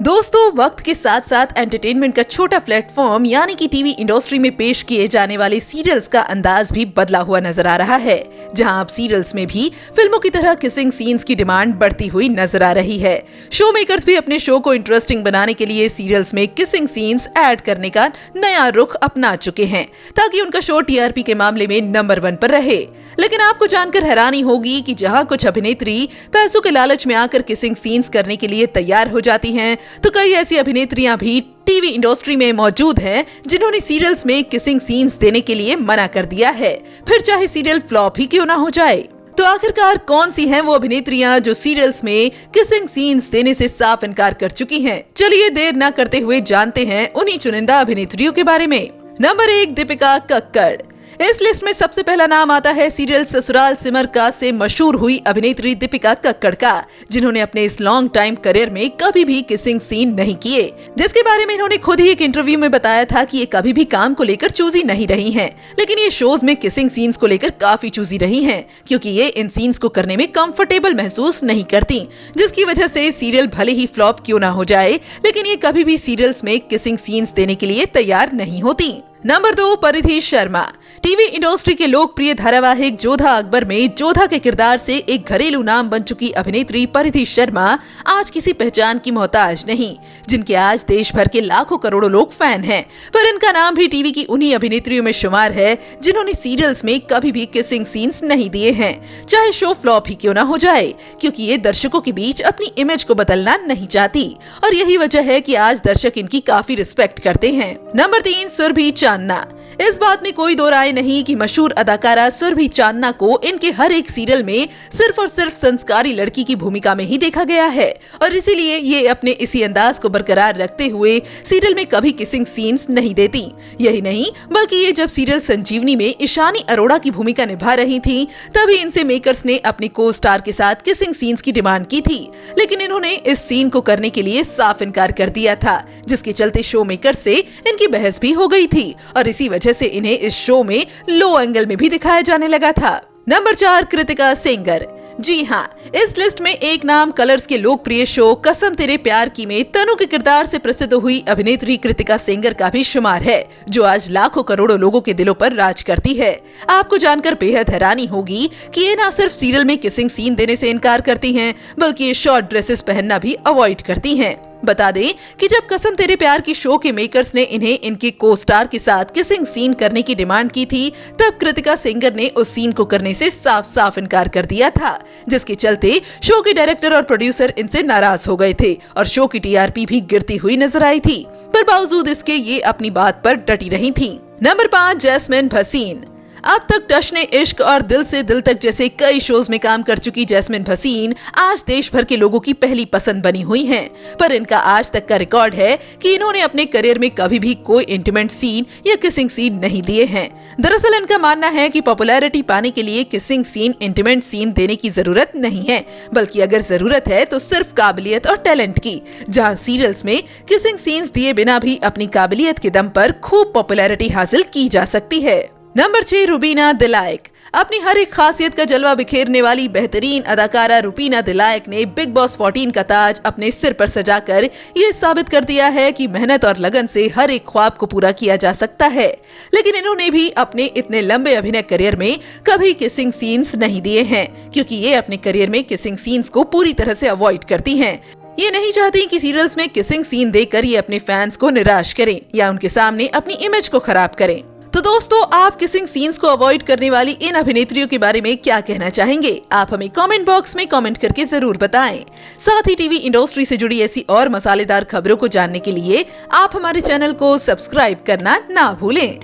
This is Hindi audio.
दोस्तों, वक्त के साथ साथ एंटरटेनमेंट का छोटा प्लेटफॉर्म यानी कि टीवी इंडस्ट्री में पेश किए जाने वाले सीरियल्स का अंदाज भी बदला हुआ नजर आ रहा है, जहां अब सीरियल्स में भी फिल्मों की तरह किसिंग सीन्स की डिमांड बढ़ती हुई नजर आ रही है। शो मेकर्स भी अपने शो को इंटरेस्टिंग बनाने के लिए सीरियल्स में किसिंग सीन्स ऐड करने का नया रुख अपना चुके हैं, ताकि उनका शो टीआरपी के मामले में नंबर 1 पर रहे। लेकिन आपको जानकर हैरानी होगी कि जहां कुछ अभिनेत्री पैसों के लालच में आकर किसिंग सीन्स करने के लिए तैयार हो जाती हैं, तो कई ऐसी अभिनेत्रियां भी टीवी इंडस्ट्री में मौजूद हैं जिन्होंने सीरियल्स में किसिंग सीन्स देने के लिए मना कर दिया है, फिर चाहे सीरियल फ्लॉप ही क्यों ना हो जाए। तो आखिरकार कौन सी हैं वो अभिनेत्रियां जो सीरियल्स में किसिंग सीन्स देने से साफ इनकार कर चुकी हैं? चलिए देर न करते हुए जानते हैं उन्हीं चुनिंदा अभिनेत्रियों के बारे में। नंबर 1, दीपिका कक्कड़। इस लिस्ट में सबसे पहला नाम आता है सीरियल ससुराल सिमर का से मशहूर हुई अभिनेत्री दीपिका कक्कड़ का, जिन्होंने अपने इस लॉन्ग टाइम करियर में कभी भी किसिंग सीन नहीं किए, जिसके बारे में इन्होंने खुद ही एक इंटरव्यू में बताया था कि ये कभी भी काम को लेकर चूजी नहीं रही हैं, लेकिन ये शोज में किसिंग सीन्स को लेकर काफी चूजी रही हैं, क्योंकि ये इन सीन्स को करने में कंफर्टेबल महसूस नहीं करती, जिसकी वजह से सीरियल भले ही फ्लॉप क्यों ना हो जाए, लेकिन ये कभी भी सीरियल्स में किसिंग सीन्स देने के लिए तैयार नहीं होती। नंबर 2, परिधि शर्मा। टीवी इंडस्ट्री के लोकप्रिय धारावाहिक जोधा अकबर में जोधा के किरदार से एक घरेलू नाम बन चुकी अभिनेत्री परिधि शर्मा आज किसी पहचान की मोहताज नहीं, जिनके आज देश भर के लाखों करोड़ों लोग फैन हैं। पर इनका नाम भी टीवी की उन्हीं अभिनेत्रियों में शुमार है जिन्होंने सीरियल्स में कभी भी किसिंग सीन्स नहीं दिए हैं, चाहे शो फ्लॉप ही क्यों ना हो जाए, क्योंकि ये दर्शकों के बीच अपनी इमेज को बदलना नहीं चाहती, और यही वजह है कि आज दर्शक इनकी काफी रिस्पेक्ट करते हैं। नंबर 3, सुरभि चांदना। इस बात में कोई दो राय नहीं कि मशहूर अदाकारा सुरभि चांदना को इनके हर एक सीरियल में सिर्फ और सिर्फ संस्कारी लड़की की भूमिका में ही देखा गया है, और इसीलिए ये अपने इसी अंदाज को बरकरार रखते हुए सीरियल में कभी किसिंग सीन्स नहीं देती। यही नहीं, बल्कि ये जब सीरियल संजीवनी में ईशानी अरोड़ा की भूमिका निभा रही थी, तभी इनसे मेकर्स ने अपनी को स्टार के साथ किसिंग सीन्स की डिमांड की थी, लेकिन इन्होंने इस सीन को करने के लिए साफ इनकार कर दिया था, जिसके चलते शो मेकर से इनकी बहस भी हो गई थी, और इसी वजह से इन्हें इस शो में लो एंगल में भी दिखाया जाने लगा था। नंबर 4, कृतिका सेंगर। जी हाँ, इस लिस्ट में एक नाम कलर्स के लोकप्रिय शो कसम तेरे प्यार की में तनु के किरदार से प्रसिद्ध हुई अभिनेत्री कृतिका सेंगर का भी शुमार है, जो आज लाखों करोड़ों लोगों के दिलों पर राज करती है। आपको जानकर बेहद हैरानी होगी कि ये न सिर्फ सीरियल में किसिंग सीन देने से इनकार करती हैं, बल्कि ये शॉर्ट ड्रेसेस पहनना भी अवॉइड करती हैं। बता दें कि जब कसम तेरे प्यार की शो के मेकर्स ने इन्हें इनके को स्टार के साथ किसिंग सीन करने की डिमांड की थी, तब कृतिका सेंगर ने उस सीन को करने से साफ साफ इनकार कर दिया था, जिसके चलते शो के डायरेक्टर और प्रोड्यूसर इनसे नाराज हो गए थे, और शो की टीआरपी भी गिरती हुई नजर आई थी। पर बावजूद इसके ये अपनी बात पर डटी रही थी। नंबर 5, जैस्मिन भसीन। अब तक टशने इश्क और दिल से दिल तक जैसे कई शोज में काम कर चुकी जैस्मिन भसीन आज देश भर के लोगों की पहली पसंद बनी हुई हैं, पर इनका आज तक का रिकॉर्ड है कि इन्होंने अपने करियर में कभी भी कोई इंटीमेट सीन या किसिंग सीन नहीं दिए हैं। दरअसल इनका मानना है कि पॉपुलैरिटी पाने के लिए किसिंग सीन, इंटीमेट सीन देने की जरूरत नहीं है, बल्कि अगर जरूरत है तो सिर्फ काबिलियत और टैलेंट की, जहाँ सीरियल्स में किसिंग सीन्स दिए बिना भी अपनी काबिलियत के दम पर खूब पॉपुलैरिटी हासिल की जा सकती है। नंबर 6, रुबीना दिलाइक। अपनी हर एक खासियत का जलवा बिखेरने वाली बेहतरीन अदाकारा रुबीना दिलाइक ने बिग बॉस 14 का ताज अपने सिर पर सजाकर ये साबित कर दिया है कि मेहनत और लगन से हर एक ख्वाब को पूरा किया जा सकता है। लेकिन इन्होंने भी अपने इतने लंबे अभिनय करियर में कभी किसिंग सीन्स नहीं दिए हैं, क्योंकि ये अपने करियर में किसिंग सीन्स को पूरी तरह से अवॉइड करती हैं। ये नहीं चाहती कि सीरियल्स में किसिंग सीन देकर ये अपने फैंस को निराश करें या उनके सामने अपनी इमेज को खराब करें। तो दोस्तों, आप किसिंग सीन्स को अवॉइड करने वाली इन अभिनेत्रियों के बारे में क्या कहना चाहेंगे? आप हमें कमेंट बॉक्स में कमेंट करके जरूर बताएं। साथ ही टीवी इंडस्ट्री से जुड़ी ऐसी और मसालेदार खबरों को जानने के लिए आप हमारे चैनल को सब्सक्राइब करना ना भूलें।